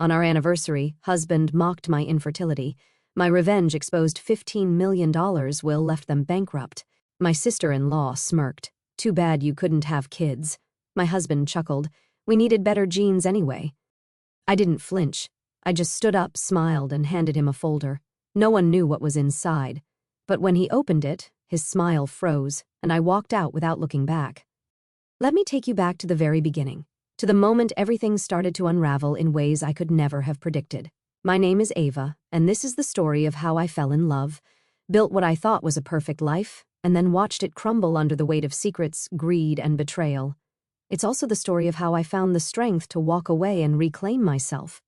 On our anniversary, husband mocked my infertility. My revenge exposed $15 million Will left them bankrupt. My sister-in-law smirked. Too bad you couldn't have kids. My husband chuckled. We needed better genes anyway. I didn't flinch. I just stood up, smiled, and handed him a folder. No one knew what was inside. But when he opened it, his smile froze, and I walked out without looking back. Let me take you back to the very beginning, to the moment everything started to unravel in ways I could never have predicted. My name is Ava, and this is the story of how I fell in love, built what I thought was a perfect life, and then watched it crumble under the weight of secrets, greed, and betrayal. It's also the story of how I found the strength to walk away and reclaim myself.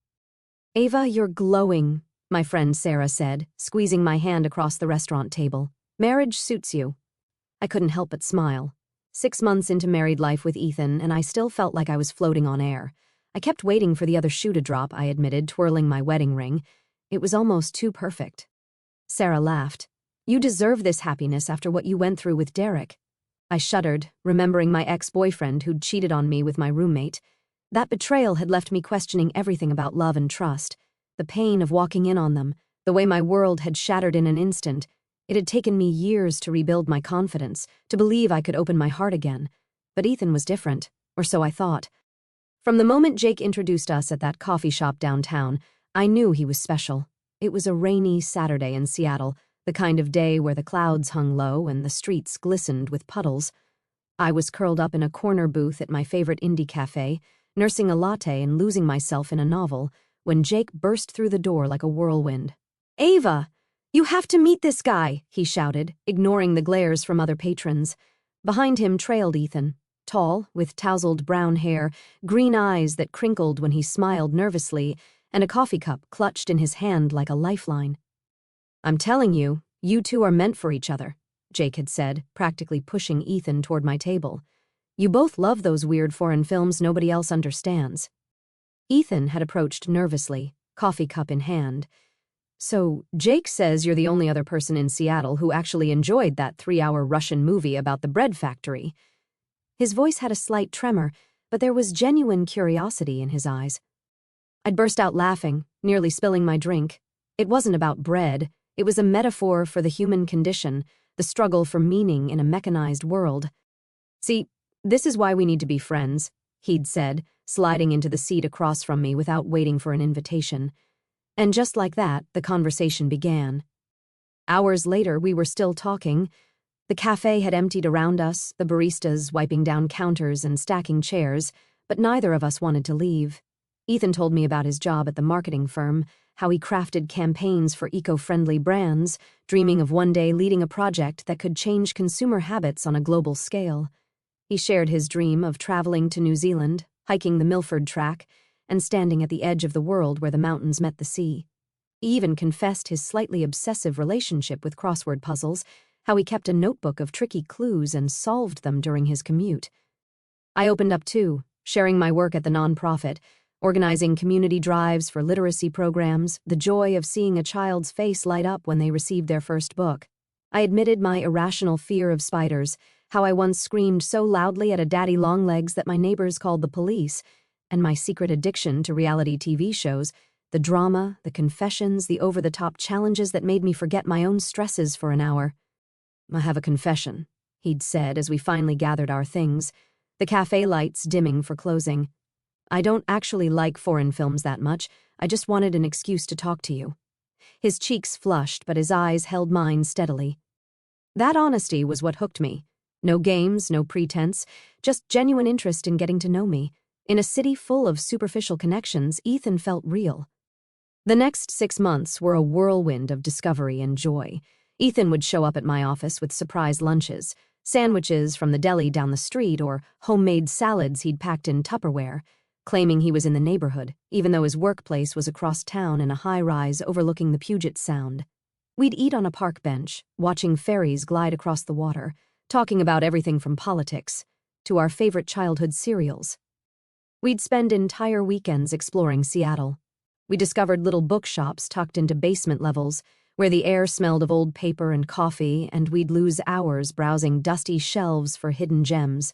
Ava, you're glowing, my friend Sarah said, squeezing my hand across the restaurant table. Marriage suits you. I couldn't help but smile. 6 months into married life with Ethan, and I still felt like I was floating on air. I kept waiting for the other shoe to drop, I admitted, twirling my wedding ring. It was almost too perfect. Sarah laughed. You deserve this happiness after what you went through with Derek. I shuddered, remembering my ex-boyfriend who'd cheated on me with my roommate. That betrayal had left me questioning everything about love and trust. The pain of walking in on them, the way my world had shattered in an instant. It had taken me years to rebuild my confidence, to believe I could open my heart again. But Ethan was different, or so I thought. From the moment Jake introduced us at that coffee shop downtown, I knew he was special. It was a rainy Saturday in Seattle, the kind of day where the clouds hung low and the streets glistened with puddles. I was curled up in a corner booth at my favorite indie cafe, nursing a latte and losing myself in a novel, when Jake burst through the door like a whirlwind. Ava! You have to meet this guy, he shouted, ignoring the glares from other patrons. Behind him trailed Ethan, tall, with tousled brown hair, green eyes that crinkled when he smiled nervously, and a coffee cup clutched in his hand like a lifeline. I'm telling you, you two are meant for each other, Jake had said, practically pushing Ethan toward my table. You both love those weird foreign films nobody else understands. Ethan had approached nervously, coffee cup in hand. So, Jake says you're the only other person in Seattle who actually enjoyed that 3-hour Russian movie about the bread factory. His voice had a slight tremor, but there was genuine curiosity in his eyes. I'd burst out laughing, nearly spilling my drink. It wasn't about bread. It was a metaphor for the human condition, the struggle for meaning in a mechanized world. See, this is why we need to be friends, he'd said, sliding into the seat across from me without waiting for an invitation. And just like that, the conversation began. Hours later, we were still talking. The cafe had emptied around us, the baristas wiping down counters and stacking chairs, but neither of us wanted to leave. Ethan told me about his job at the marketing firm, how he crafted campaigns for eco-friendly brands, dreaming of one day leading a project that could change consumer habits on a global scale. He shared his dream of traveling to New Zealand, hiking the Milford Track, and standing at the edge of the world where the mountains met the sea. He even confessed his slightly obsessive relationship with crossword puzzles, how he kept a notebook of tricky clues and solved them during his commute. I opened up too, sharing my work at the nonprofit, organizing community drives for literacy programs, the joy of seeing a child's face light up when they received their first book. I admitted my irrational fear of spiders, how I once screamed so loudly at a daddy longlegs that my neighbors called the police, and my secret addiction to reality TV shows, the drama, the confessions, the over-the-top challenges that made me forget my own stresses for an hour. I have a confession, he'd said as we finally gathered our things, the cafe lights dimming for closing. I don't actually like foreign films that much. I just wanted an excuse to talk to you. His cheeks flushed, but his eyes held mine steadily. That honesty was what hooked me. No games, no pretense, just genuine interest in getting to know me. In a city full of superficial connections, Ethan felt real. The next 6 months were a whirlwind of discovery and joy. Ethan would show up at my office with surprise lunches, sandwiches from the deli down the street or homemade salads he'd packed in Tupperware, claiming he was in the neighborhood, even though his workplace was across town in a high-rise overlooking the Puget Sound. We'd eat on a park bench, watching ferries glide across the water, talking about everything from politics to our favorite childhood cereals. We'd spend entire weekends exploring Seattle. We discovered little bookshops tucked into basement levels where the air smelled of old paper and coffee, and we'd lose hours browsing dusty shelves for hidden gems.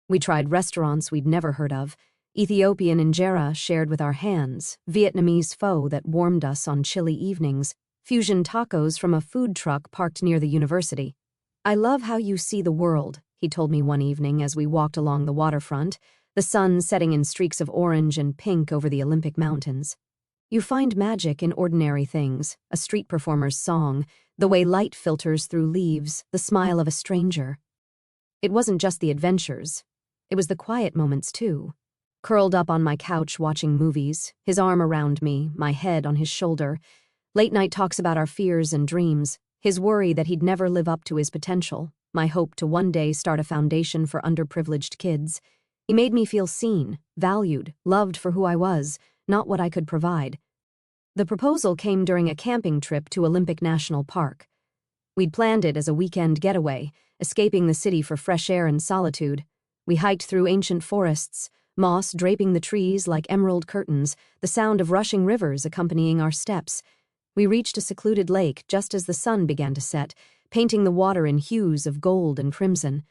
We tried restaurants we'd never heard of, Ethiopian injera shared with our hands, Vietnamese pho that warmed us on chilly evenings, fusion tacos from a food truck parked near the university. "I love how you see the world," he told me one evening as we walked along the waterfront, the sun setting in streaks of orange and pink over the Olympic Mountains. "You find magic in ordinary things, a street performer's song, the way light filters through leaves, the smile of a stranger." It wasn't just the adventures. It was the quiet moments, too. Curled up on my couch watching movies, his arm around me, my head on his shoulder. Late-night talks about our fears and dreams, his worry that he'd never live up to his potential, my hope to one day start a foundation for underprivileged kids. He made me feel seen, valued, loved for who I was, not what I could provide. The proposal came during a camping trip to Olympic National Park. We'd planned it as a weekend getaway, escaping the city for fresh air and solitude. We hiked through ancient forests, moss draping the trees like emerald curtains, the sound of rushing rivers accompanying our steps. We reached a secluded lake just as the sun began to set, painting the water in hues of gold and crimson.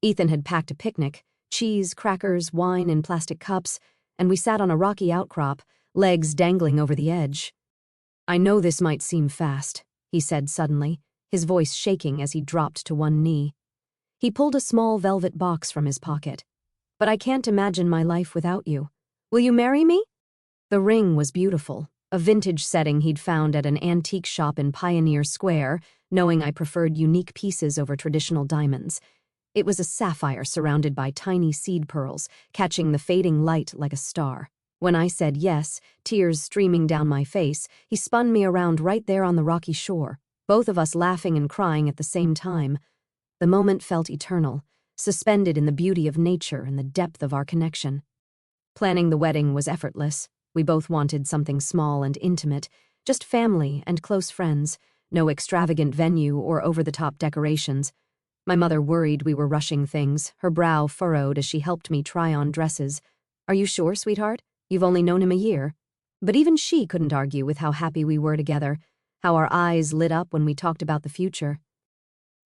Ethan had packed a picnic, cheese, crackers, wine in plastic cups, and we sat on a rocky outcrop, legs dangling over the edge. "I know this might seem fast," he said suddenly, his voice shaking as he dropped to one knee. He pulled a small velvet box from his pocket. "But I can't imagine my life without you. Will you marry me?" The ring was beautiful, a vintage setting he'd found at an antique shop in Pioneer Square, knowing I preferred unique pieces over traditional diamonds. It was a sapphire surrounded by tiny seed pearls, catching the fading light like a star. When I said yes, tears streaming down my face, he spun me around right there on the rocky shore, both of us laughing and crying at the same time. The moment felt eternal, suspended in the beauty of nature and the depth of our connection. Planning the wedding was effortless. We both wanted something small and intimate, just family and close friends, no extravagant venue or over-the-top decorations. My mother worried we were rushing things, her brow furrowed as she helped me try on dresses. "Are you sure, sweetheart? You've only known him a year." But even she couldn't argue with how happy we were together, how our eyes lit up when we talked about the future.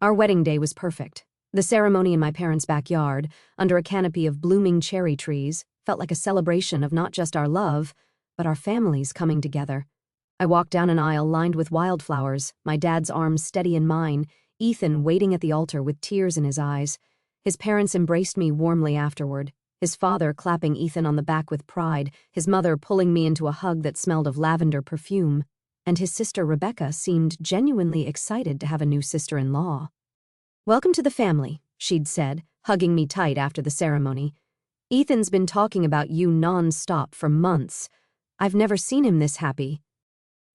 Our wedding day was perfect. The ceremony in my parents' backyard, under a canopy of blooming cherry trees, felt like a celebration of not just our love, but our families coming together. I walked down an aisle lined with wildflowers, my dad's arm steady in mine, Ethan waiting at the altar with tears in his eyes. His parents embraced me warmly afterward, his father clapping Ethan on the back with pride, his mother pulling me into a hug that smelled of lavender perfume, and his sister Rebecca seemed genuinely excited to have a new sister-in-law. "Welcome to the family," she'd said, hugging me tight after the ceremony. "Ethan's been talking about you non-stop for months. I've never seen him this happy."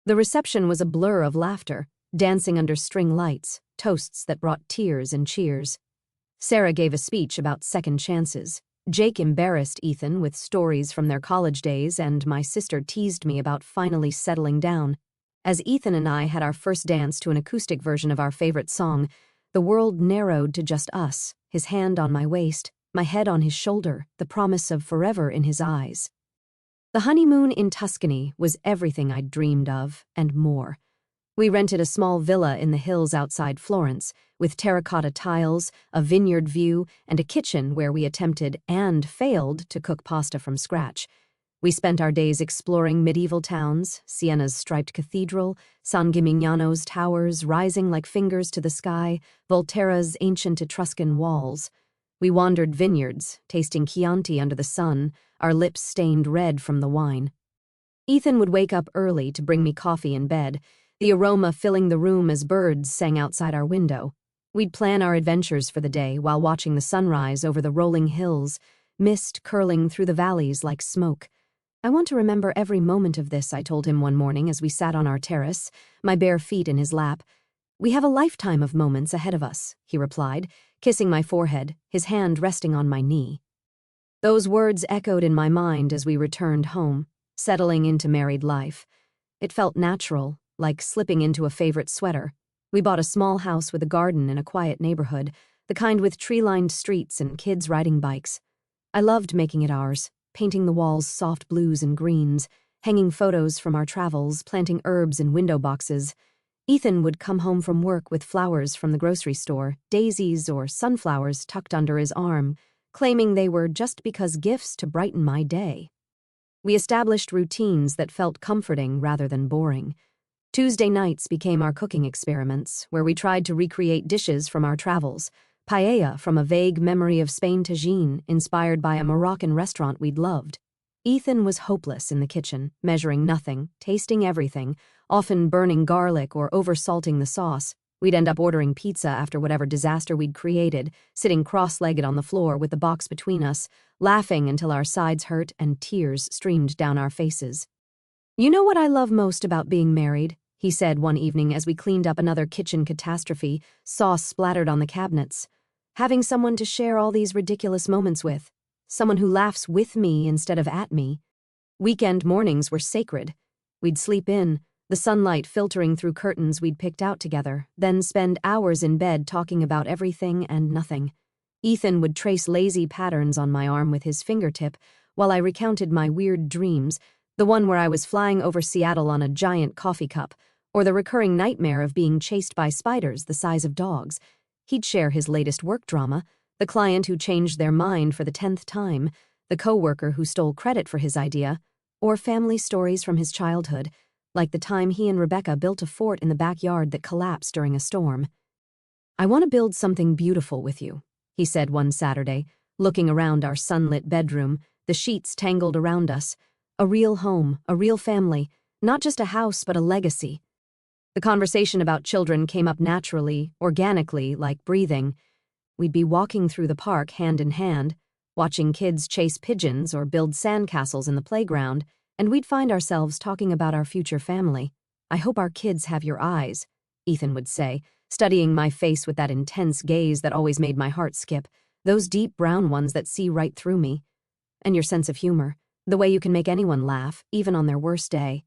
The reception was a blur of laughter, dancing under string lights, toasts that brought tears and cheers. Sarah gave a speech about second chances. Jake embarrassed Ethan with stories from their college days, and my sister teased me about finally settling down. As Ethan and I had our first dance to an acoustic version of our favorite song, the world narrowed to just us, his hand on my waist, my head on his shoulder, the promise of forever in his eyes. The honeymoon in Tuscany was everything I'd dreamed of, and more. We rented a small villa in the hills outside Florence, with terracotta tiles, a vineyard view, and a kitchen where we attempted and failed to cook pasta from scratch. We spent our days exploring medieval towns, Sienna's striped cathedral, San Gimignano's towers rising like fingers to the sky, Volterra's ancient Etruscan walls. We wandered vineyards, tasting Chianti under the sun, our lips stained red from the wine. Ethan would wake up early to bring me coffee in bed, the aroma filling the room as birds sang outside our window. We'd plan our adventures for the day while watching the sunrise over the rolling hills, mist curling through the valleys like smoke. "I want to remember every moment of this," I told him one morning as we sat on our terrace, my bare feet in his lap. "We have a lifetime of moments ahead of us," he replied, kissing my forehead, his hand resting on my knee. Those words echoed in my mind as we returned home, settling into married life. It felt natural, like slipping into a favorite sweater. We bought a small house with a garden in a quiet neighborhood, the kind with tree-lined streets and kids riding bikes. I loved making it ours, painting the walls soft blues and greens, hanging photos from our travels, planting herbs in window boxes. Ethan would come home from work with flowers from the grocery store, daisies or sunflowers tucked under his arm, claiming they were just because gifts to brighten my day. We established routines that felt comforting rather than boring. Tuesday nights became our cooking experiments, where we tried to recreate dishes from our travels. Paella from a vague memory of Spain tagine, inspired by a Moroccan restaurant we'd loved. Ethan was hopeless in the kitchen, measuring nothing, tasting everything, often burning garlic or oversalting the sauce. We'd end up ordering pizza after whatever disaster we'd created, sitting cross-legged on the floor with the box between us, laughing until our sides hurt and tears streamed down our faces. "You know what I love most about being married?" he said one evening as we cleaned up another kitchen catastrophe, sauce splattered on the cabinets. "Having someone to share all these ridiculous moments with. Someone who laughs with me instead of at me. Weekend mornings were sacred. We'd sleep in, the sunlight filtering through curtains we'd picked out together, then spend hours in bed talking about everything and nothing. Ethan would trace lazy patterns on my arm with his fingertip while I recounted my weird dreams, the one where I was flying over Seattle on a giant coffee cup, or the recurring nightmare of being chased by spiders the size of dogs. He'd share his latest work drama, the client who changed their mind for the 10th time, the coworker who stole credit for his idea, or family stories from his childhood, like the time he and Rebecca built a fort in the backyard that collapsed during a storm. "I want to build something beautiful with you," he said one Saturday, looking around our sunlit bedroom, the sheets tangled around us. "A real home, a real family, not just a house but a legacy." The conversation about children came up naturally, organically, like breathing. We'd be walking through the park hand in hand, watching kids chase pigeons or build sandcastles in the playground, and we'd find ourselves talking about our future family. "I hope our kids have your eyes," Ethan would say, studying my face with that intense gaze that always made my heart skip, those deep brown ones that see right through me. "And your sense of humor, the way you can make anyone laugh, even on their worst day."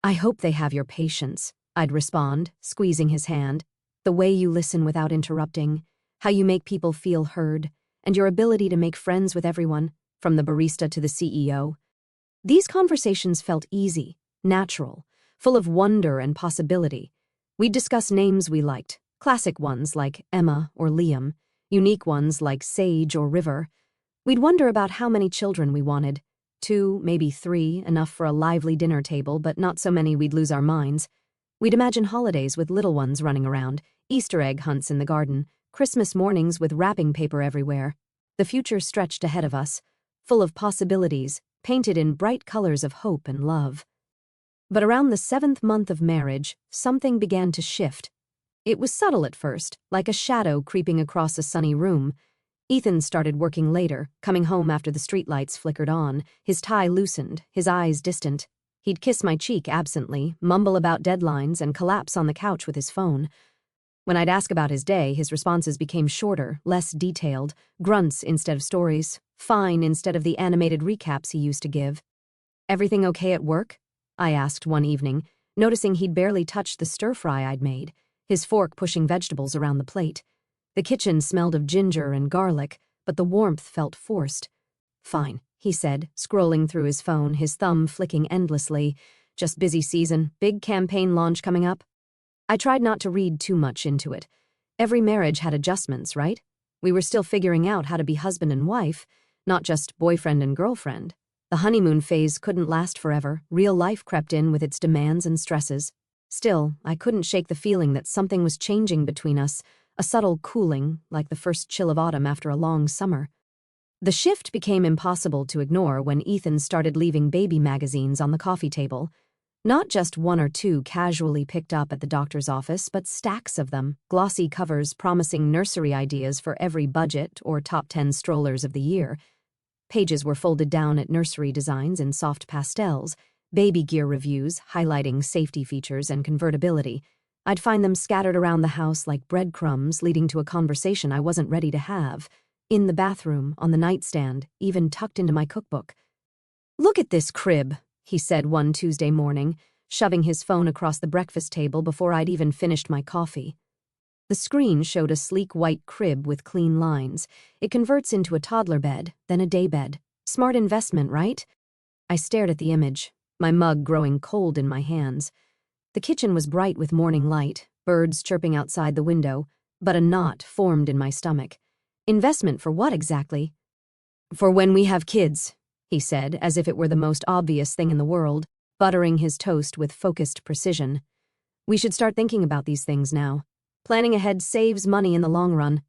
"I hope they have your patience," I'd respond, squeezing his hand. "The way you listen without interrupting, how you make people feel heard, and your ability to make friends with everyone, from the barista to the CEO. These conversations felt easy, natural, full of wonder and possibility. We'd discuss names we liked, classic ones like Emma or Liam, unique ones like Sage or River. We'd wonder about how many children we wanted. 2, maybe 3, enough for a lively dinner table, but not so many we'd lose our minds. We'd imagine holidays with little ones running around, Easter egg hunts in the garden, Christmas mornings with wrapping paper everywhere. The future stretched ahead of us, full of possibilities, painted in bright colors of hope and love. But around the 7th month of marriage, something began to shift. It was subtle at first, like a shadow creeping across a sunny room. Ethan started working later, coming home after the streetlights flickered on, his tie loosened, his eyes distant. He'd kiss my cheek absently, mumble about deadlines, and collapse on the couch with his phone. When I'd ask about his day, his responses became shorter, less detailed, grunts instead of stories, fine instead of the animated recaps he used to give. "Everything okay at work?" I asked one evening, noticing he'd barely touched the stir-fry I'd made, his fork pushing vegetables around the plate. The kitchen smelled of ginger and garlic, but the warmth felt forced. "Fine," he said, scrolling through his phone, his thumb flicking endlessly. "Just busy season, big campaign launch coming up." I tried not to read too much into it. Every marriage had adjustments, right? We were still figuring out how to be husband and wife, not just boyfriend and girlfriend. The honeymoon phase couldn't last forever. Real life crept in with its demands and stresses. Still, I couldn't shake the feeling that something was changing between us, a subtle cooling, like the first chill of autumn after a long summer. The shift became impossible to ignore when Ethan started leaving baby magazines on the coffee table. Not just 1 or 2 casually picked up at the doctor's office, but stacks of them, glossy covers promising nursery ideas for every budget or top 10 strollers of the year. Pages were folded down at nursery designs in soft pastels, baby gear reviews highlighting safety features and convertibility. I'd find them scattered around the house like breadcrumbs, leading to a conversation I wasn't ready to have. In the bathroom, on the nightstand, even tucked into my cookbook. "Look at this crib," he said one Tuesday morning, shoving his phone across the breakfast table before I'd even finished my coffee. The screen showed a sleek white crib with clean lines. "It converts into a toddler bed, then a daybed. Smart investment, right?" I stared at the image, my mug growing cold in my hands. The kitchen was bright with morning light, birds chirping outside the window, but a knot formed in my stomach. Investment for what exactly? For when we have kids, he said, as if it were the most obvious thing in the world, buttering his toast with focused precision. We should start thinking about these things now. Planning ahead saves money in the long run.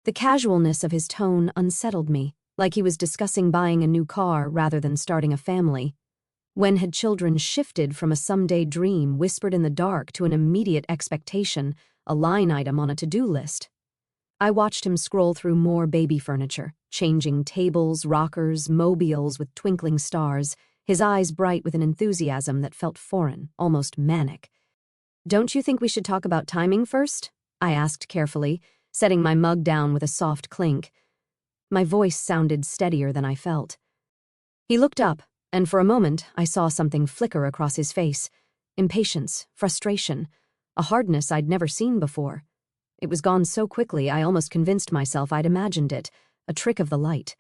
The casualness of his tone unsettled me, like he was discussing buying a new car rather than starting a family. When had children shifted from a someday dream whispered in the dark to an immediate expectation, a line item on a to-do list? I watched him scroll through more baby furniture, changing tables, rockers, mobiles with twinkling stars, his eyes bright with an enthusiasm that felt foreign, almost manic. Don't you think we should talk about timing first? I asked carefully, setting my mug down with a soft clink. My voice sounded steadier than I felt. He looked up, and for a moment I saw something flicker across his face. Impatience, frustration, a hardness I'd never seen before. It was gone so quickly I almost convinced myself I'd imagined it, a trick of the light.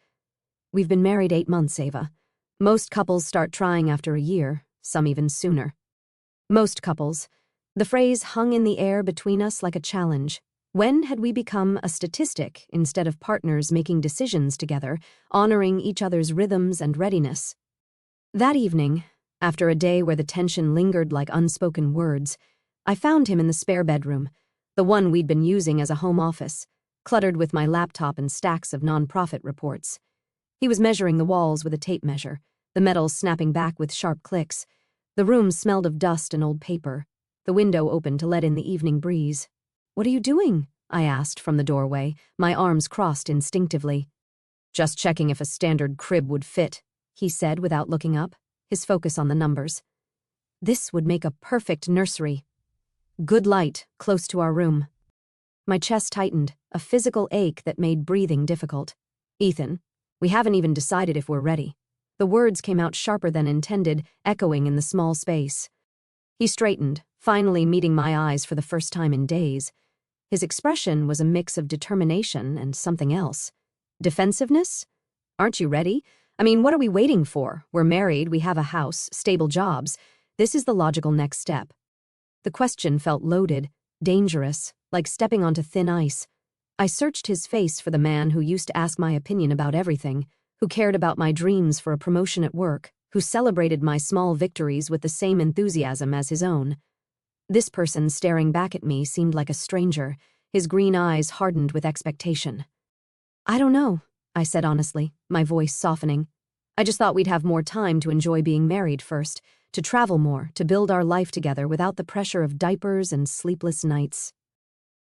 We've been married 8 months, Ava. Most couples start trying after a year, some even sooner. Most couples. The phrase hung in the air between us like a challenge. When had we become a statistic instead of partners making decisions together, honoring each other's rhythms and readiness? That evening, after a day where the tension lingered like unspoken words, I found him in the spare bedroom, the one we'd been using as a home office, cluttered with my laptop and stacks of nonprofit reports. He was measuring the walls with a tape measure, the metal snapping back with sharp clicks. The room smelled of dust and old paper, the window open to let in the evening breeze. "What are you doing?" I asked from the doorway, my arms crossed instinctively. "Just checking if a standard crib would fit," he said without looking up, his focus on the numbers. "This would make a perfect nursery. Good light, close to our room." My chest tightened, a physical ache that made breathing difficult. "Ethan, we haven't even decided if we're ready." The words came out sharper than intended, echoing in the small space. He straightened, finally meeting my eyes for the first time in days. His expression was a mix of determination and something else. Defensiveness? "Aren't you ready? I mean, what are we waiting for? We're married, we have a house, stable jobs. This is the logical next step." The question felt loaded, dangerous, like stepping onto thin ice. I searched his face for the man who used to ask my opinion about everything, who cared about my dreams for a promotion at work, who celebrated my small victories with the same enthusiasm as his own. This person staring back at me seemed like a stranger, his green eyes hardened with expectation. "I don't know," I said honestly, my voice softening. "I just thought we'd have more time to enjoy being married first, to travel more, to build our life together without the pressure of diapers and sleepless nights."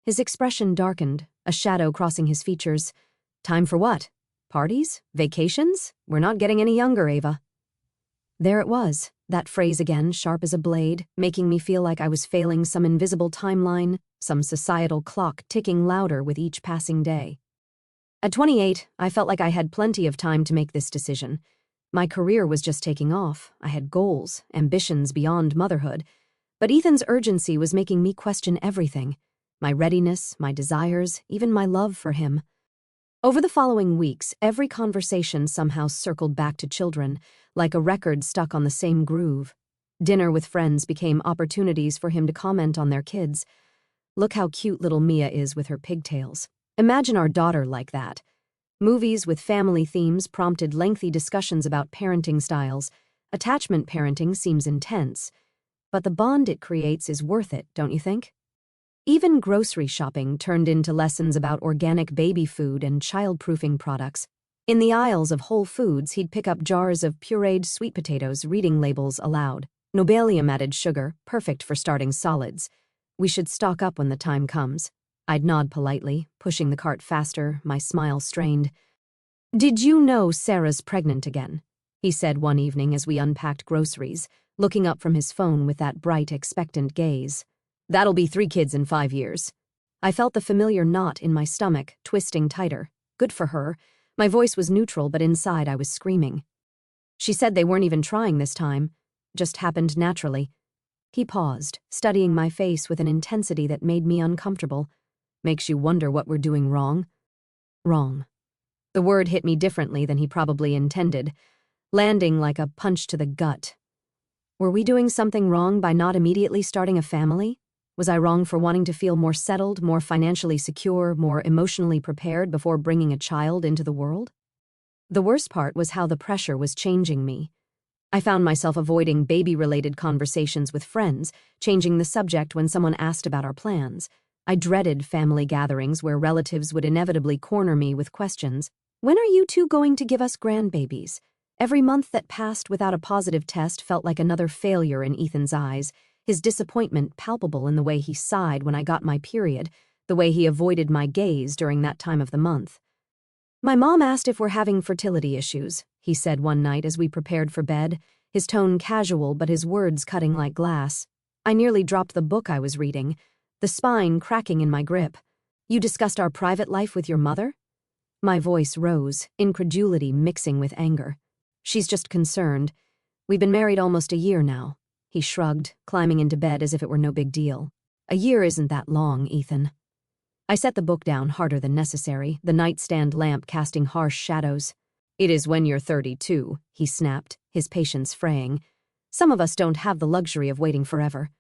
His expression darkened, a shadow crossing his features. "Time for what? Parties? Vacations? We're not getting any younger, Ava." There it was, that phrase again, sharp as a blade, making me feel like I was failing some invisible timeline, some societal clock ticking louder with each passing day. At 28, I felt like I had plenty of time to make this decision. My career was just taking off. I had goals, ambitions beyond motherhood. But Ethan's urgency was making me question everything. My readiness, my desires, even my love for him. Over the following weeks, every conversation somehow circled back to children, like a record stuck on the same groove. Dinner with friends became opportunities for him to comment on their kids. "Look how cute little Mia is with her pigtails. Imagine our daughter like that." Movies with family themes prompted lengthy discussions about parenting styles. Attachment parenting seems intense, but the bond it creates is worth it, don't you think? Even grocery shopping turned into lessons about organic baby food and child-proofing products. In the aisles of Whole Foods, he'd pick up jars of pureed sweet potatoes, reading labels aloud. Nobelium added sugar, perfect for starting solids. "We should stock up when the time comes." I'd nod politely, pushing the cart faster, my smile strained. "Did you know Sarah's pregnant again?" he said one evening as we unpacked groceries, looking up from his phone with that bright, expectant gaze. "That'll be 3 kids in 5 years. I felt the familiar knot in my stomach, twisting tighter. Good for her. My voice was neutral, but inside I was screaming. "She said they weren't even trying this time. Just happened naturally." He paused, studying my face with an intensity that made me uncomfortable. "Makes you wonder what we're doing wrong?" Wrong. The word hit me differently than he probably intended, landing like a punch to the gut. Were we doing something wrong by not immediately starting a family? Was I wrong for wanting to feel more settled, more financially secure, more emotionally prepared before bringing a child into the world? The worst part was how the pressure was changing me. I found myself avoiding baby-related conversations with friends, changing the subject when someone asked about our plans. I dreaded family gatherings where relatives would inevitably corner me with questions. When are you two going to give us grandbabies? Every month that passed without a positive test felt like another failure in Ethan's eyes, his disappointment palpable in the way he sighed when I got my period, the way he avoided my gaze during that time of the month. My mom asked if we're having fertility issues, he said one night as we prepared for bed, his tone casual but his words cutting like glass. I nearly dropped the book I was reading, the spine cracking in my grip. You discussed our private life with your mother? My voice rose, incredulity mixing with anger. She's just concerned. We've been married almost a year now. He shrugged, climbing into bed as if it were no big deal. A year isn't that long, Ethan. I set the book down harder than necessary, the nightstand lamp casting harsh shadows. It is when you're 32, he snapped, his patience fraying. Some of us don't have the luxury of waiting forever.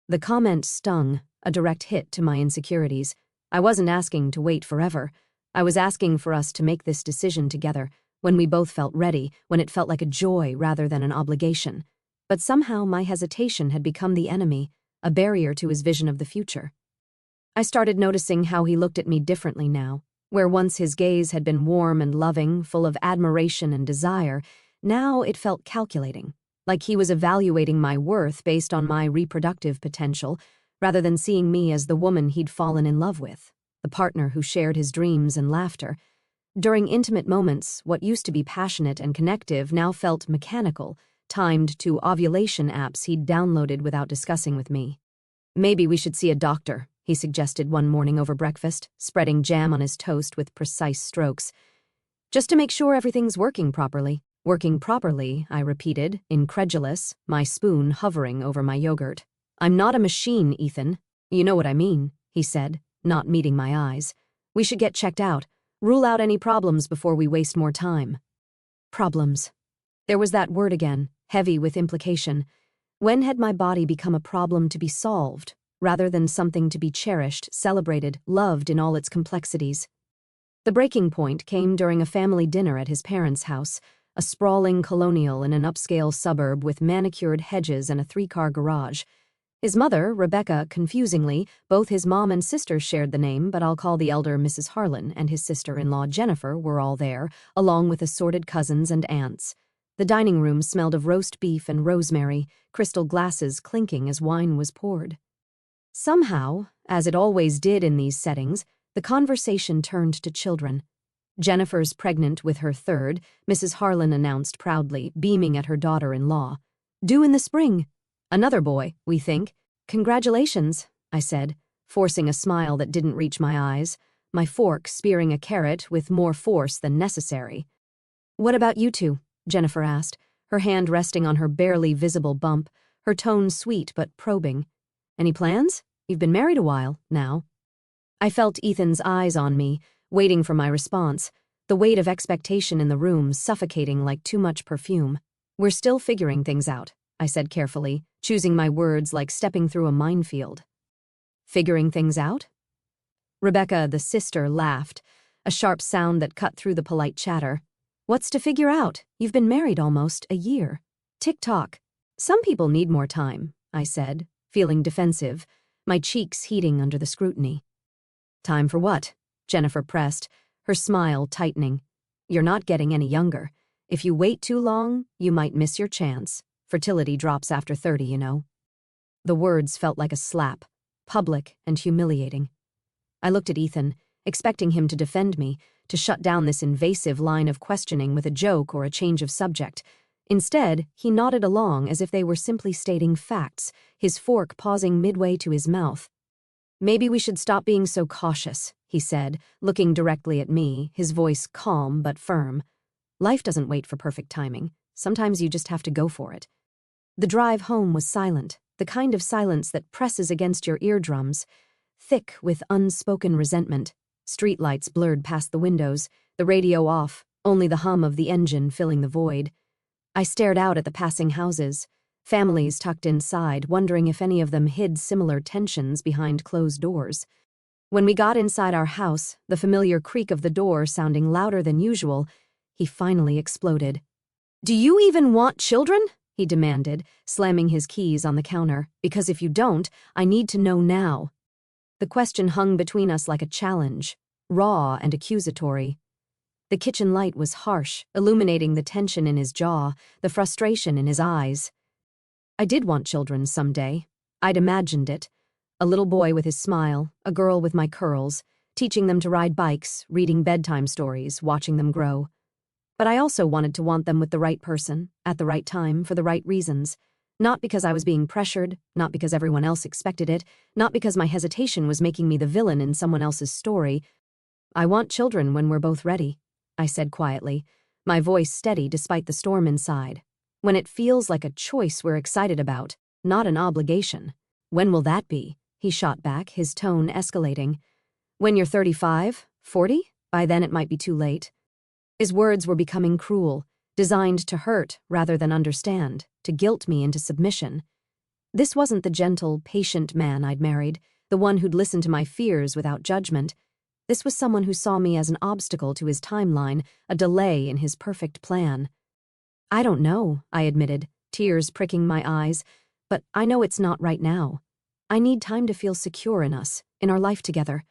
The comment stung, a direct hit to my insecurities. I wasn't asking to wait forever. I was asking for us to make this decision together, when we both felt ready, when it felt like a joy rather than an obligation. But somehow my hesitation had become the enemy, a barrier to his vision of the future. I started noticing how he looked at me differently now. Where once his gaze had been warm and loving, full of admiration and desire, now it felt calculating, like he was evaluating my worth based on my reproductive potential, rather than seeing me as the woman he'd fallen in love with, the partner who shared his dreams and laughter. During intimate moments, what used to be passionate and connective now felt mechanical, timed to ovulation apps he'd downloaded without discussing with me. Maybe we should see a doctor, he suggested one morning over breakfast, spreading jam on his toast with precise strokes. Just to make sure everything's working properly. Working properly, I repeated, incredulous, my spoon hovering over my yogurt. I'm not a machine, Ethan. You know what I mean, he said, not meeting my eyes. We should get checked out. Rule out any problems before we waste more time. Problems. There was that word again, heavy with implication. When had my body become a problem to be solved, rather than something to be cherished, celebrated, loved in all its complexities? The breaking point came during a family dinner at his parents' house, a sprawling colonial in an upscale suburb with manicured hedges and a 3-car garage. His mother, Rebecca, confusingly, both his mom and sister shared the name, but I'll call the elder Mrs. Harlan, and his sister-in-law Jennifer were all there, along with assorted cousins and aunts. The dining room smelled of roast beef and rosemary, crystal glasses clinking as wine was poured. Somehow, as it always did in these settings, the conversation turned to children. Jennifer's pregnant with her third, Mrs. Harlan announced proudly, beaming at her daughter-in-law. Due in the spring. Another boy, we think. Congratulations, I said, forcing a smile that didn't reach my eyes, my fork spearing a carrot with more force than necessary. What about you two? Jennifer asked, her hand resting on her barely visible bump, her tone sweet but probing. Any plans? You've been married a while, now. I felt Ethan's eyes on me, waiting for my response, the weight of expectation in the room suffocating like too much perfume. We're still figuring things out, I said carefully, choosing my words like stepping through a minefield. Figuring things out? Rebecca, the sister, laughed, a sharp sound that cut through the polite chatter. What's to figure out? You've been married almost a year. Tick-tock. Some people need more time, I said, feeling defensive, my cheeks heating under the scrutiny. Time for what? Jennifer pressed, her smile tightening. You're not getting any younger. If you wait too long, you might miss your chance. Fertility drops after 30, you know. The words felt like a slap, public and humiliating. I looked at Ethan, expecting him to defend me, to shut down this invasive line of questioning with a joke or a change of subject. Instead, he nodded along as if they were simply stating facts, his fork pausing midway to his mouth. Maybe we should stop being so cautious, he said, looking directly at me, his voice calm but firm. Life doesn't wait for perfect timing. Sometimes you just have to go for it. The drive home was silent, the kind of silence that presses against your eardrums, thick with unspoken resentment. Streetlights blurred past the windows, the radio off, only the hum of the engine filling the void. I stared out at the passing houses, families tucked inside, wondering if any of them hid similar tensions behind closed doors. When we got inside our house, the familiar creak of the door sounding louder than usual, He finally exploded. "Do you even want children?" he demanded, slamming his keys on the counter. "Because if you don't, I need to know now." The question hung between us like a challenge, raw and accusatory. The kitchen light was harsh, illuminating the tension in his jaw, the frustration in his eyes. I did want children someday. I'd imagined it. A little boy with his smile, a girl with my curls, teaching them to ride bikes, reading bedtime stories, watching them grow. But I also wanted to want them with the right person, at the right time, for the right reasons. Not because I was being pressured, not because everyone else expected it, not because my hesitation was making me the villain in someone else's story. "I want children when we're both ready," I said quietly, my voice steady despite the storm inside. "When it feels like a choice we're excited about, not an obligation." "When will that be?" he shot back, his tone escalating. "When you're 35, 40? By then it might be too late." His words were becoming cruel, designed to hurt rather than understand, to guilt me into submission. This wasn't the gentle, patient man I'd married, the one who'd listen to my fears without judgment. This was someone who saw me as an obstacle to his timeline, a delay in his perfect plan. "I don't know," I admitted, tears pricking my eyes, "but I know it's not right now. I need time to feel secure in us, in our life together."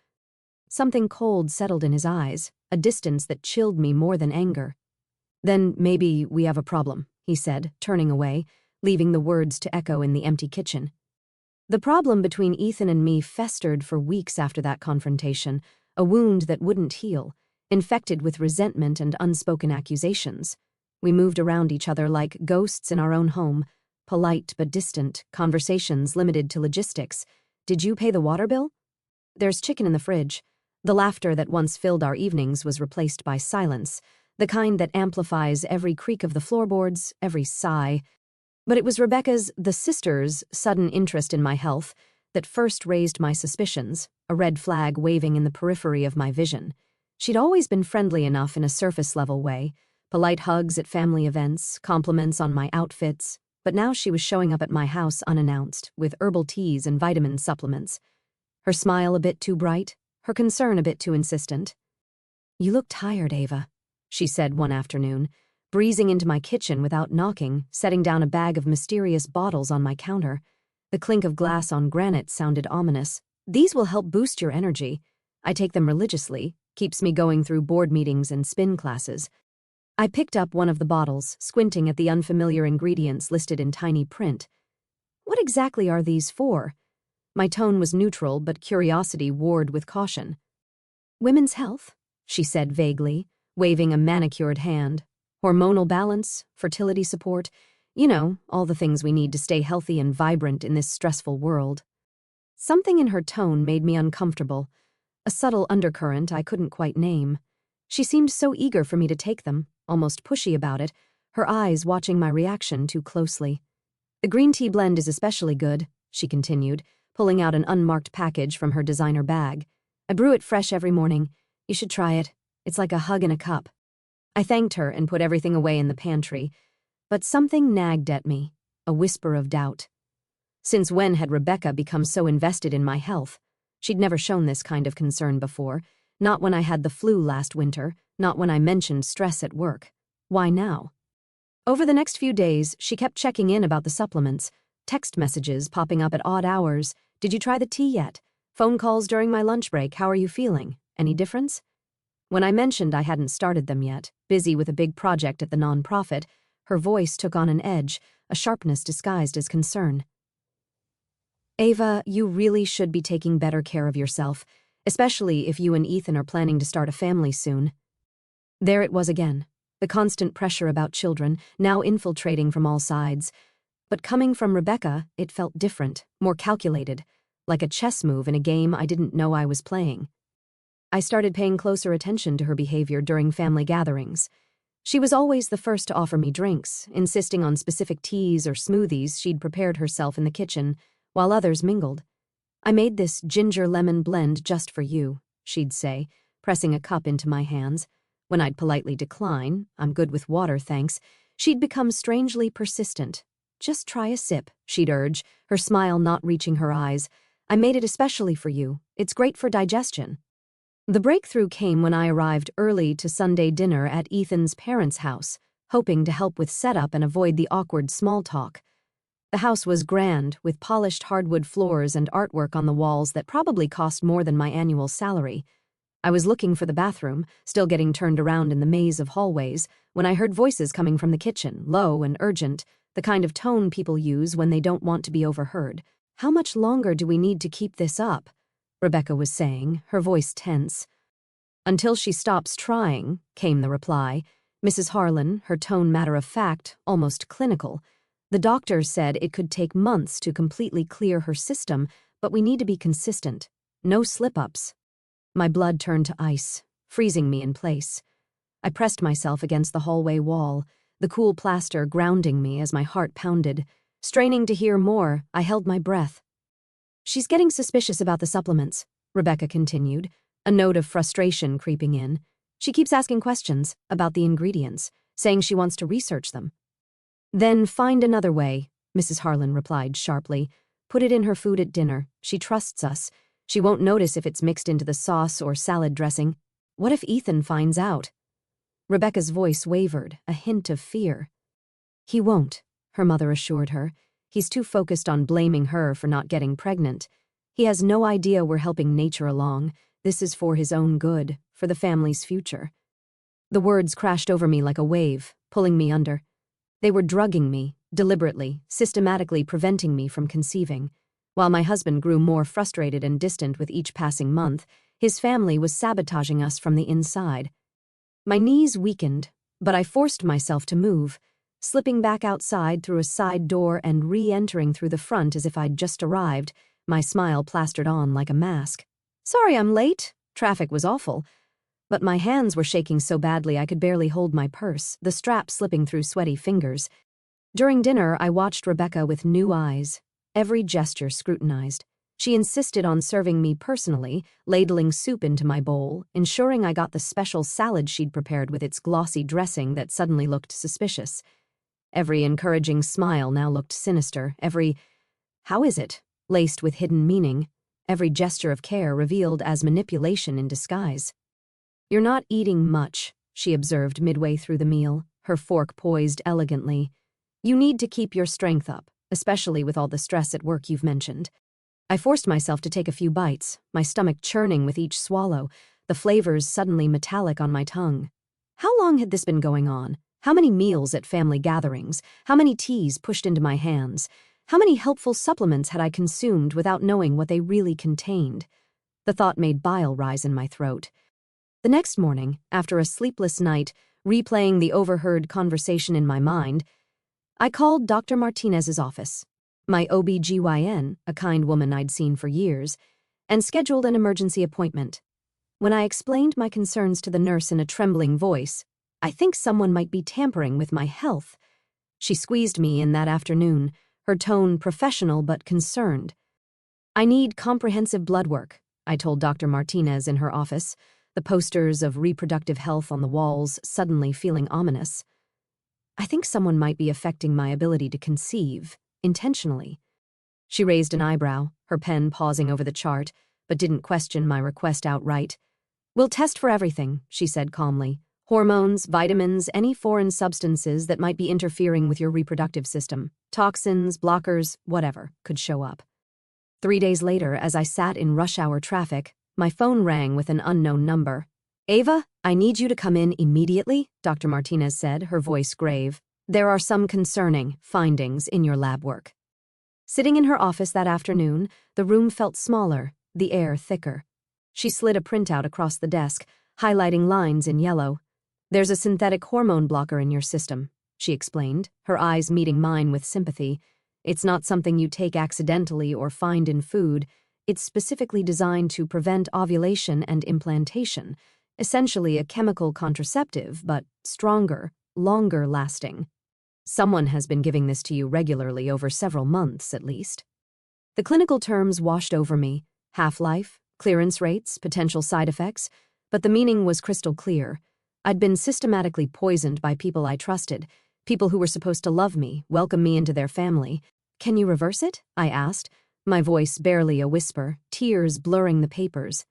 Something cold settled in his eyes, a distance that chilled me more than anger. "Then maybe we have a problem," he said, turning away, leaving the words to echo in the empty kitchen. The problem between Ethan and me festered for weeks after that confrontation, a wound that wouldn't heal, infected with resentment and unspoken accusations. We moved around each other like ghosts in our own home, polite but distant, conversations limited to logistics. "Did you pay the water bill?" "There's chicken in the fridge." The laughter that once filled our evenings was replaced by silence, the kind that amplifies every creak of the floorboards, every sigh. But it was Rebecca's, the sisters' sudden interest in my health that first raised my suspicions, a red flag waving in the periphery of my vision. She'd always been friendly enough in a surface-level way, polite hugs at family events, compliments on my outfits, but now she was showing up at my house unannounced, with herbal teas and vitamin supplements. Her smile a bit too bright, her concern a bit too insistent. "You look tired, Ava," she said one afternoon, breezing into my kitchen without knocking, setting down a bag of mysterious bottles on my counter. The clink of glass on granite sounded ominous. "These will help boost your energy. I take them religiously, keeps me going through board meetings and spin classes." I picked up one of the bottles, squinting at the unfamiliar ingredients listed in tiny print. "What exactly are these for?" My tone was neutral, but curiosity warred with caution. "Women's health," she said vaguely, waving a manicured hand. "Hormonal balance, fertility support, you know, all the things we need to stay healthy and vibrant in this stressful world." Something in her tone made me uncomfortable, a subtle undercurrent I couldn't quite name. She seemed so eager for me to take them, almost pushy about it, her eyes watching my reaction too closely. "The green tea blend is especially good," she continued, pulling out an unmarked package from her designer bag. "I brew it fresh every morning. You should try it. It's like a hug in a cup." I thanked her and put everything away in the pantry, but something nagged at me, a whisper of doubt. Since when had Rebecca become so invested in my health? She'd never shown this kind of concern before, not when I had the flu last winter, not when I mentioned stress at work. Why now? Over the next few days, she kept checking in about the supplements, text messages popping up at odd hours. "Did you try the tea yet?" Phone calls during my lunch break. "How are you feeling? Any difference?" When I mentioned I hadn't started them yet, busy with a big project at the nonprofit, her voice took on an edge, a sharpness disguised as concern. "Ava, you really should be taking better care of yourself, especially if you and Ethan are planning to start a family soon." There it was again, the constant pressure about children, now infiltrating from all sides. But coming from Rebecca, it felt different, more calculated, like a chess move in a game I didn't know I was playing. I started paying closer attention to her behavior during family gatherings. She was always the first to offer me drinks, insisting on specific teas or smoothies she'd prepared herself in the kitchen, while others mingled. "I made this ginger lemon blend just for you," she'd say, pressing a cup into my hands. When I'd politely decline, "I'm good with water, thanks," she'd become strangely persistent. "Just try a sip," she'd urge, her smile not reaching her eyes. "I made it especially for you. It's great for digestion." The breakthrough came when I arrived early to Sunday dinner at Ethan's parents' house, hoping to help with setup and avoid the awkward small talk. The house was grand, with polished hardwood floors and artwork on the walls that probably cost more than my annual salary. I was looking for the bathroom, still getting turned around in the maze of hallways, when I heard voices coming from the kitchen, low and urgent, the kind of tone people use when they don't want to be overheard. "How much longer do we need to keep this up?" Rebecca was saying, her voice tense. "Until she stops trying," came the reply. Mrs. Harlan, her tone matter-of-fact, almost clinical. "The doctor said it could take months to completely clear her system, but we need to be consistent. No slip-ups." My blood turned to ice, freezing me in place. I pressed myself against the hallway wall, the cool plaster grounding me as my heart pounded. Straining to hear more, I held my breath. "She's getting suspicious about the supplements," Rebecca continued, a note of frustration creeping in. "She keeps asking questions about the ingredients, saying she wants to research them." "Then find another way," Mrs. Harlan replied sharply. "Put it in her food at dinner. She trusts us. She won't notice if it's mixed into the sauce or salad dressing. What if Ethan finds out?" Rebecca's voice wavered, a hint of fear. "He won't," her mother assured her. "He's too focused on blaming her for not getting pregnant. He has no idea we're helping nature along. This is for his own good, for the family's future." The words crashed over me like a wave, pulling me under. They were drugging me, deliberately, systematically preventing me from conceiving. While my husband grew more frustrated and distant with each passing month, his family was sabotaging us from the inside. My knees weakened, but I forced myself to move, slipping back outside through a side door and re-entering through the front as if I'd just arrived, my smile plastered on like a mask. "Sorry I'm late. Traffic was awful." But my hands were shaking so badly I could barely hold my purse, the strap slipping through sweaty fingers. During dinner, I watched Rebecca with new eyes, every gesture scrutinized. She insisted on serving me personally, ladling soup into my bowl, ensuring I got the special salad she'd prepared with its glossy dressing that suddenly looked suspicious. Every encouraging smile now looked sinister, every "how is it?" laced with hidden meaning, every gesture of care revealed as manipulation in disguise. "You're not eating much," she observed midway through the meal, her fork poised elegantly. "You need to keep your strength up, especially with all the stress at work you've mentioned." I forced myself to take a few bites, my stomach churning with each swallow, the flavors suddenly metallic on my tongue. How long had this been going on? How many meals at family gatherings? How many teas pushed into my hands? How many helpful supplements had I consumed without knowing what they really contained? The thought made bile rise in my throat. The next morning, after a sleepless night, replaying the overheard conversation in my mind, I called Dr. Martinez's office, my OB-GYN, a kind woman I'd seen for years, and scheduled an emergency appointment. When I explained my concerns to the nurse in a trembling voice, "I think someone might be tampering with my health," she squeezed me in that afternoon, her tone professional but concerned. "I need comprehensive blood work," I told Dr. Martinez in her office, the posters of reproductive health on the walls suddenly feeling ominous. "I think someone might be affecting my ability to conceive, intentionally." She raised an eyebrow, her pen pausing over the chart, but didn't question my request outright. "We'll test for everything," she said calmly. "Hormones, vitamins, any foreign substances that might be interfering with your reproductive system. Toxins, blockers, whatever, could show up." 3 days later, as I sat in rush-hour traffic, my phone rang with an unknown number. "Ava, I need you to come in immediately," Dr. Martinez said, her voice grave. "There are some concerning findings in your lab work." Sitting in her office that afternoon, the room felt smaller, the air thicker. She slid a printout across the desk, highlighting lines in yellow. "There's a synthetic hormone blocker in your system," she explained, her eyes meeting mine with sympathy. "It's not something you take accidentally or find in food. It's specifically designed to prevent ovulation and implantation, essentially a chemical contraceptive, but stronger, longer lasting. Someone has been giving this to you regularly over several months, at least." The clinical terms washed over me: half-life, clearance rates, potential side effects, but the meaning was crystal clear. I'd been systematically poisoned by people I trusted, people who were supposed to love me, welcome me into their family. "Can you reverse it?" I asked, my voice barely a whisper, tears blurring the papers.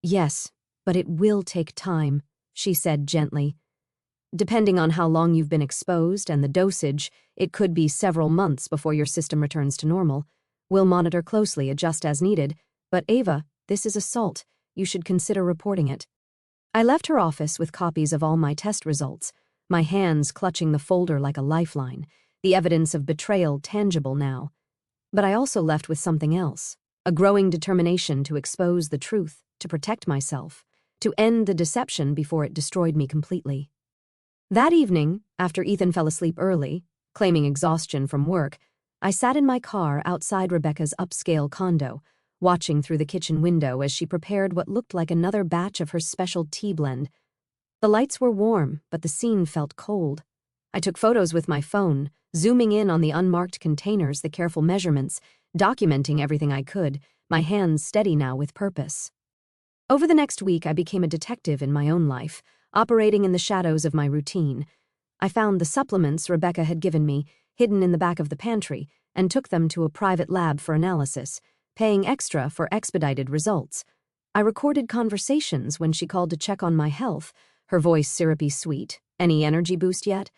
"Yes," But it will take time, she said gently. Depending on how long you've been exposed and the dosage, it could be several months before your system returns to normal. We'll monitor closely, adjust as needed. But Ava, this is assault. You should consider reporting it. I left her office with copies of all my test results, my hands clutching the folder like a lifeline, the evidence of betrayal tangible now. But I also left with something else, a growing determination to expose the truth, to protect myself, to end the deception before it destroyed me completely. That evening, after Ethan fell asleep early, claiming exhaustion from work, I sat in my car outside Rebecca's upscale condo, watching through the kitchen window as she prepared what looked like another batch of her special tea blend. The lights were warm, but the scene felt cold. I took photos with my phone, zooming in on the unmarked containers, the careful measurements, documenting everything I could, my hands steady now with purpose. Over the next week, I became a detective in my own life, operating in the shadows of my routine. I found the supplements Rebecca had given me, hidden in the back of the pantry, and took them to a private lab for analysis, paying extra for expedited results. I recorded conversations when she called to check on my health, her voice syrupy sweet. Any energy boost yet?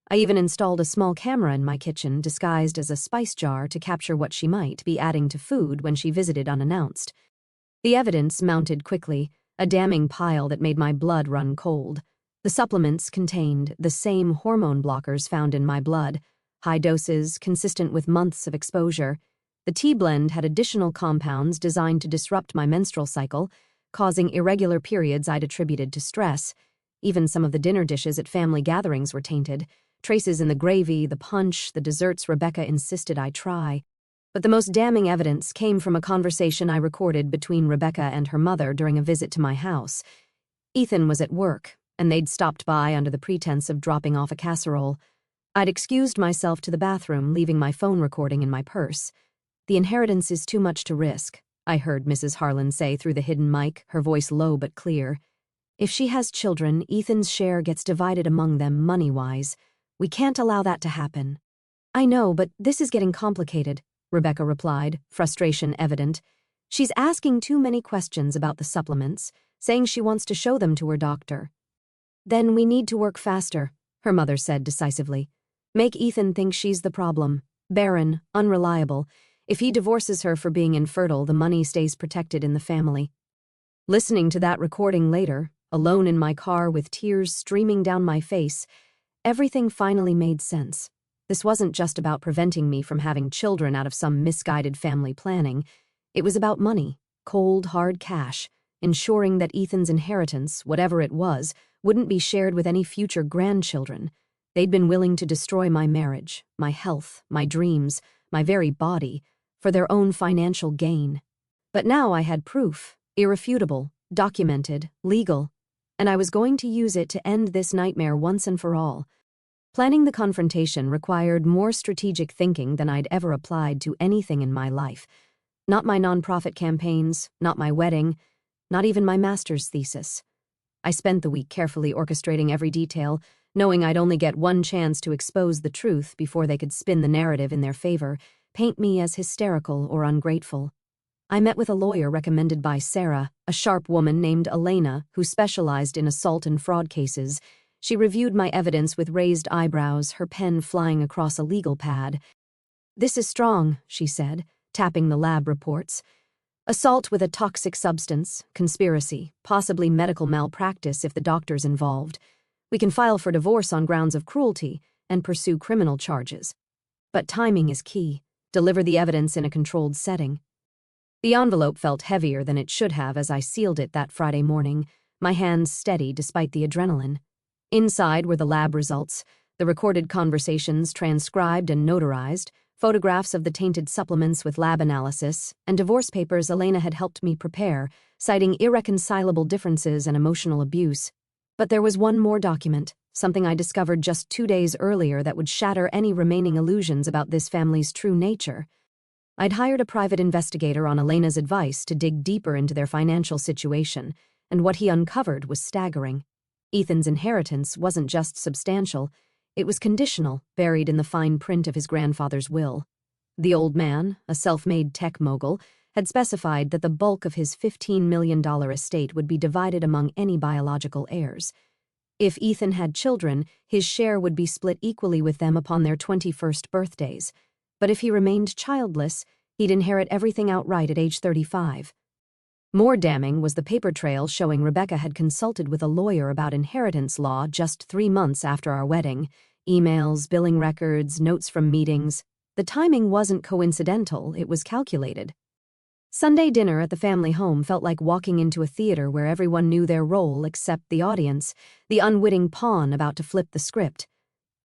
I even installed a small camera in my kitchen disguised as a spice jar to capture what she might be adding to food when she visited unannounced. The evidence mounted quickly, a damning pile that made my blood run cold. The supplements contained the same hormone blockers found in my blood, high doses consistent with months of exposure. The tea blend had additional compounds designed to disrupt my menstrual cycle, causing irregular periods I'd attributed to stress. Even some of the dinner dishes at family gatherings were tainted. Traces in the gravy, the punch, the desserts Rebecca insisted I try. But the most damning evidence came from a conversation I recorded between Rebecca and her mother during a visit to my house. Ethan was at work, and they'd stopped by under the pretense of dropping off a casserole. I'd excused myself to the bathroom, leaving my phone recording in my purse. "The inheritance is too much to risk," I heard Mrs. Harlan say through the hidden mic, her voice low but clear. "If she has children, Ethan's share gets divided among them money-wise. We can't allow that to happen." "I know, but this is getting complicated," Rebecca replied, frustration evident. "She's asking too many questions about the supplements, saying she wants to show them to her doctor." "Then we need to work faster," her mother said decisively. "Make Ethan think she's the problem. Barren, unreliable. If he divorces her for being infertile, the money stays protected in the family." Listening to that recording later, alone in my car with tears streaming down my face, everything finally made sense. This wasn't just about preventing me from having children out of some misguided family planning. It was about money, cold, hard cash, ensuring that Ethan's inheritance, whatever it was, wouldn't be shared with any future grandchildren. They'd been willing to destroy my marriage, my health, my dreams, my very body, for their own financial gain. But now I had proof, irrefutable, documented, legal, and I was going to use it to end this nightmare once and for all. Planning the confrontation required more strategic thinking than I'd ever applied to anything in my life. Not my nonprofit campaigns, not my wedding, not even my master's thesis. I spent the week carefully orchestrating every detail, knowing I'd only get one chance to expose the truth before they could spin the narrative in their favor, paint me as hysterical or ungrateful. I met with a lawyer recommended by Sarah, a sharp woman named Elena who specialized in assault and fraud cases. She reviewed my evidence with raised eyebrows, her pen flying across a legal pad. "This is strong," she said, tapping the lab reports. "Assault with a toxic substance, conspiracy, possibly medical malpractice if the doctor's involved. We can file for divorce on grounds of cruelty and pursue criminal charges. But timing is key. Deliver the evidence in a controlled setting." The envelope felt heavier than it should have as I sealed it that Friday morning, my hands steady despite the adrenaline. Inside were the lab results, the recorded conversations transcribed and notarized, photographs of the tainted supplements with lab analysis, and divorce papers Elena had helped me prepare, citing irreconcilable differences and emotional abuse. But there was one more document, something I discovered just 2 days earlier that would shatter any remaining illusions about this family's true nature. I'd hired a private investigator on Elena's advice to dig deeper into their financial situation, and what he uncovered was staggering. Ethan's inheritance wasn't just substantial, it was conditional, buried in the fine print of his grandfather's will. The old man, a self-made tech mogul, had specified that the bulk of his $15 million estate would be divided among any biological heirs. If Ethan had children, his share would be split equally with them upon their 21st birthdays. But if he remained childless, he'd inherit everything outright at age 35. More damning was the paper trail showing Rebecca had consulted with a lawyer about inheritance law just 3 months after our wedding. Emails, billing records, notes from meetings. The timing wasn't coincidental, it was calculated. Sunday dinner at the family home felt like walking into a theater where everyone knew their role except the audience, the unwitting pawn about to flip the script.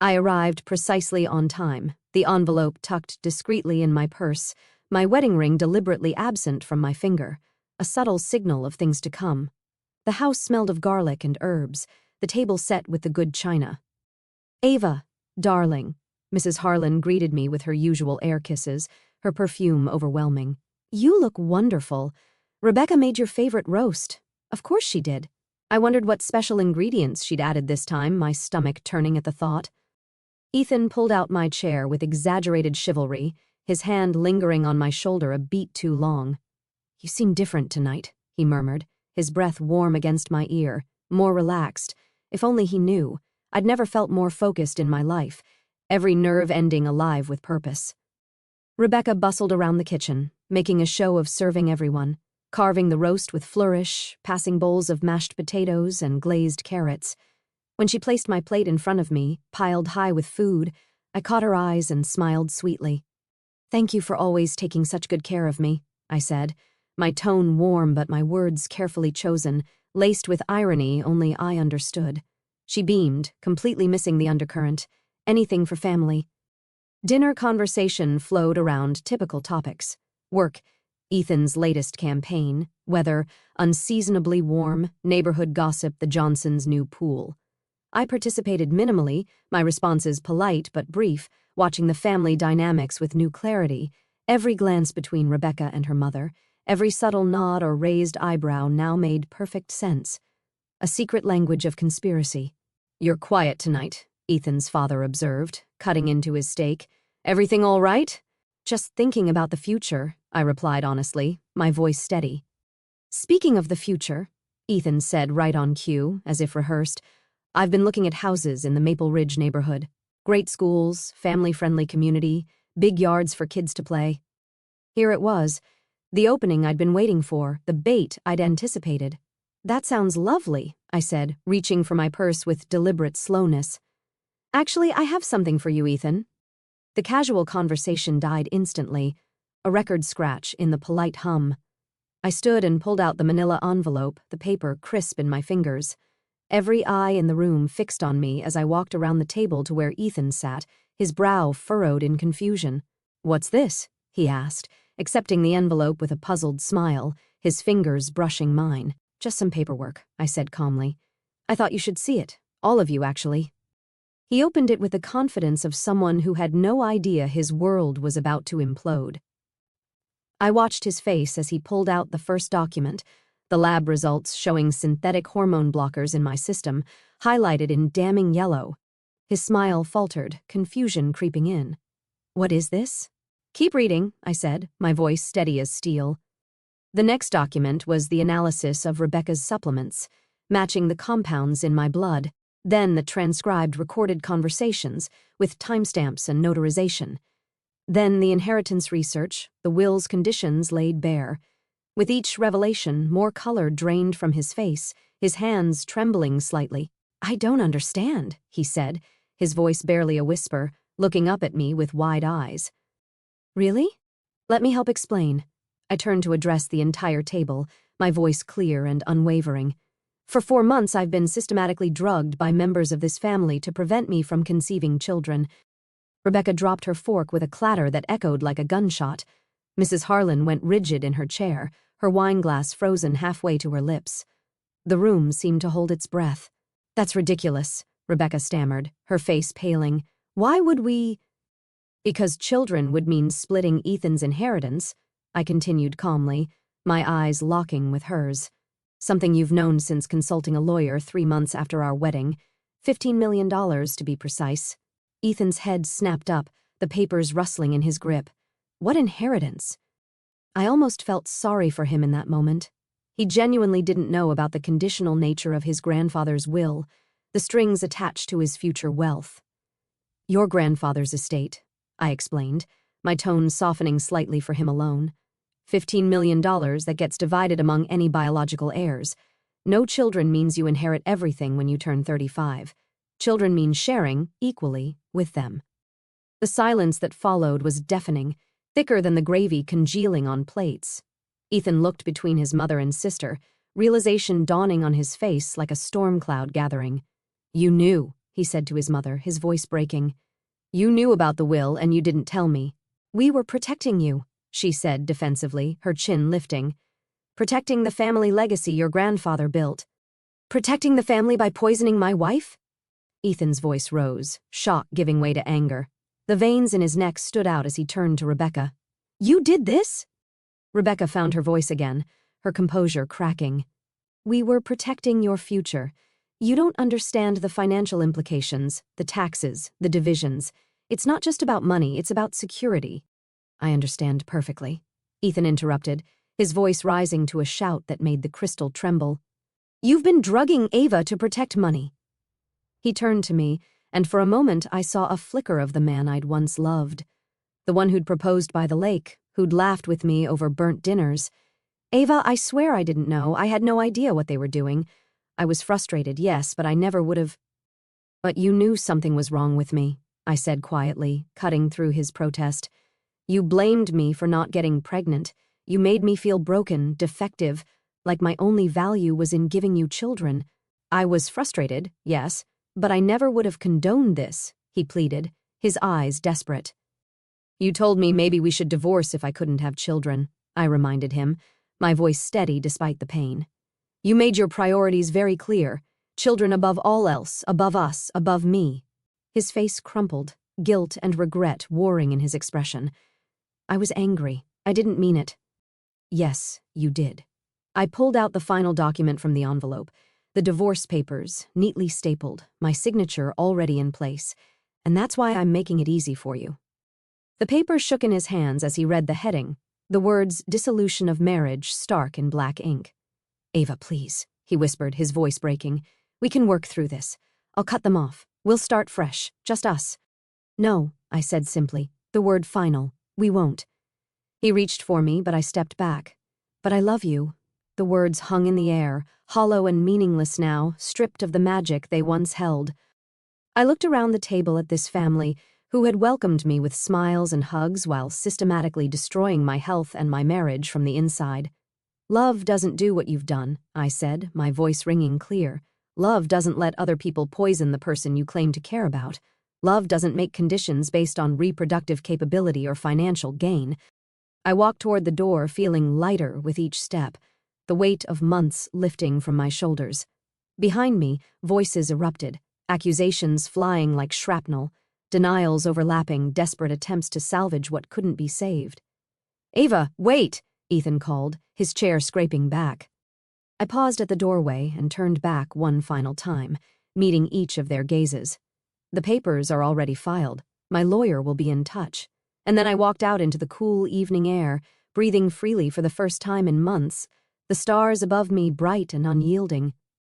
I arrived precisely on time, the envelope tucked discreetly in my purse, my wedding ring deliberately absent from my finger, a subtle signal of things to come. The house smelled of garlic and herbs, the table set with the good china. "Ava, darling," Mrs. Harlan greeted me with her usual air kisses, her perfume overwhelming. "You look wonderful. Rebecca made your favorite roast." Of course she did. I wondered what special ingredients she'd added this time, my stomach turning at the thought. Ethan pulled out my chair with exaggerated chivalry, his hand lingering on my shoulder a beat too long. "You seem different tonight," he murmured, his breath warm against my ear, more relaxed. If only he knew. I'd never felt more focused in my life, every nerve ending alive with purpose. Rebecca bustled around the kitchen, making a show of serving everyone, carving the roast with flourish, passing bowls of mashed potatoes and glazed carrots. When she placed my plate in front of me, piled high with food, I caught her eyes and smiled sweetly. "Thank you for always taking such good care of me," I said, my tone warm but my words carefully chosen, laced with irony only I understood. She beamed, completely missing the undercurrent. Anything for family. Dinner conversation flowed around typical topics. Work, Ethan's latest campaign, weather, unseasonably warm, neighborhood gossip, the Johnsons' new pool. I participated minimally, my responses polite but brief, watching the family dynamics with new clarity, every glance between Rebecca and her mother, every subtle nod or raised eyebrow now made perfect sense. A secret language of conspiracy. "You're quiet tonight," Ethan's father observed, cutting into his steak. "Everything all right?" "Just thinking about the future," I replied honestly, my voice steady. "Speaking of the future," Ethan said right on cue, as if rehearsed, "I've been looking at houses in the Maple Ridge neighborhood. Great schools, family-friendly community, big yards for kids to play." Here it was, the opening I'd been waiting for, the bait I'd anticipated. "That sounds lovely," I said, reaching for my purse with deliberate slowness. "Actually, I have something for you, Ethan." The casual conversation died instantly, a record scratch in the polite hum. I stood and pulled out the manila envelope, the paper crisp in my fingers. Every eye in the room fixed on me as I walked around the table to where Ethan sat, his brow furrowed in confusion. "What's this?" he asked, accepting the envelope with a puzzled smile, his fingers brushing mine. "Just some paperwork," I said calmly. "I thought you should see it, all of you actually." He opened it with the confidence of someone who had no idea his world was about to implode. I watched his face as he pulled out the first document, the lab results showing synthetic hormone blockers in my system, highlighted in damning yellow. His smile faltered, confusion creeping in. "What is this?" "Keep reading," I said, my voice steady as steel. The next document was the analysis of Rebecca's supplements, matching the compounds in my blood, then the transcribed recorded conversations with timestamps and notarization. Then the inheritance research, the will's conditions laid bare. With each revelation, more color drained from his face, his hands trembling slightly. "I don't understand," he said, his voice barely a whisper, looking up at me with wide eyes. "Really? Let me help explain." I turned to address the entire table, my voice clear and unwavering. "For 4 months I've been systematically drugged by members of this family to prevent me from conceiving children." Rebecca dropped her fork with a clatter that echoed like a gunshot. Mrs. Harlan went rigid in her chair, her wineglass frozen halfway to her lips. The room seemed to hold its breath. "That's ridiculous," Rebecca stammered, her face paling. "Why would we—" "Because children would mean splitting Ethan's inheritance," I continued calmly, my eyes locking with hers. "Something you've known since consulting a lawyer 3 months after our wedding. $15 million to be precise." Ethan's head snapped up, the papers rustling in his grip. "What inheritance?" I almost felt sorry for him in that moment. He genuinely didn't know about the conditional nature of his grandfather's will, the strings attached to his future wealth. Your grandfather's estate, I explained, my tone softening slightly for him alone. $15 million that gets divided among any biological heirs. No children means you inherit everything when you turn 35. Children mean sharing, equally, with them. The silence that followed was deafening, thicker than the gravy congealing on plates. Ethan looked between his mother and sister, realization dawning on his face like a storm cloud gathering. You knew, he said to his mother, his voice breaking. You knew about the will and you didn't tell me. We were protecting you, she said defensively, her chin lifting. Protecting the family legacy your grandfather built. Protecting the family by poisoning my wife? Ethan's voice rose, shock giving way to anger. The veins in his neck stood out as he turned to Rebecca. You did this? Rebecca found her voice again, her composure cracking. We were protecting your future. You don't understand the financial implications, the taxes, the divisions. It's not just about money, it's about security. I understand perfectly, Ethan interrupted, his voice rising to a shout that made the crystal tremble. You've been drugging Ava to protect money. He turned to me, and for a moment I saw a flicker of the man I'd once loved. The one who'd proposed by the lake, who'd laughed with me over burnt dinners. Ava, I swear I didn't know. I had no idea what they were doing. I was frustrated, yes, but I never would have. But you knew something was wrong with me, I said quietly, cutting through his protest. You blamed me for not getting pregnant. You made me feel broken, defective, like my only value was in giving you children. I was frustrated, yes, but I never would have condoned this, he pleaded, his eyes desperate. You told me maybe we should divorce if I couldn't have children, I reminded him, my voice steady despite the pain. You made your priorities very clear. Children above all else, above us, above me. His face crumpled, guilt and regret warring in his expression. I was angry. I didn't mean it. Yes, you did. I pulled out the final document from the envelope, the divorce papers, neatly stapled, my signature already in place, and that's why I'm making it easy for you. The paper shook in his hands as he read the heading, the words dissolution of marriage stark in black ink. Ava, please, he whispered, his voice breaking. We can work through this. I'll cut them off. We'll start fresh, just us. No, I said simply, the word final. We won't. He reached for me, but I stepped back. But I love you. The words hung in the air, hollow and meaningless now, stripped of the magic they once held. I looked around the table at this family, who had welcomed me with smiles and hugs while systematically destroying my health and my marriage from the inside. Love doesn't do what you've done, I said, my voice ringing clear. Love doesn't let other people poison the person you claim to care about. Love doesn't make conditions based on reproductive capability or financial gain. I walked toward the door, feeling lighter with each step, the weight of months lifting from my shoulders. Behind me, voices erupted, accusations flying like shrapnel, denials overlapping, desperate attempts to salvage what couldn't be saved. Ava, wait, Ethan called, his chair scraping back. I paused at the doorway and turned back one final time, meeting each of their gazes. The papers are already filed. My lawyer will be in touch. And then I walked out into the cool evening air, breathing freely for the first time in months, the stars above me bright and unyielding.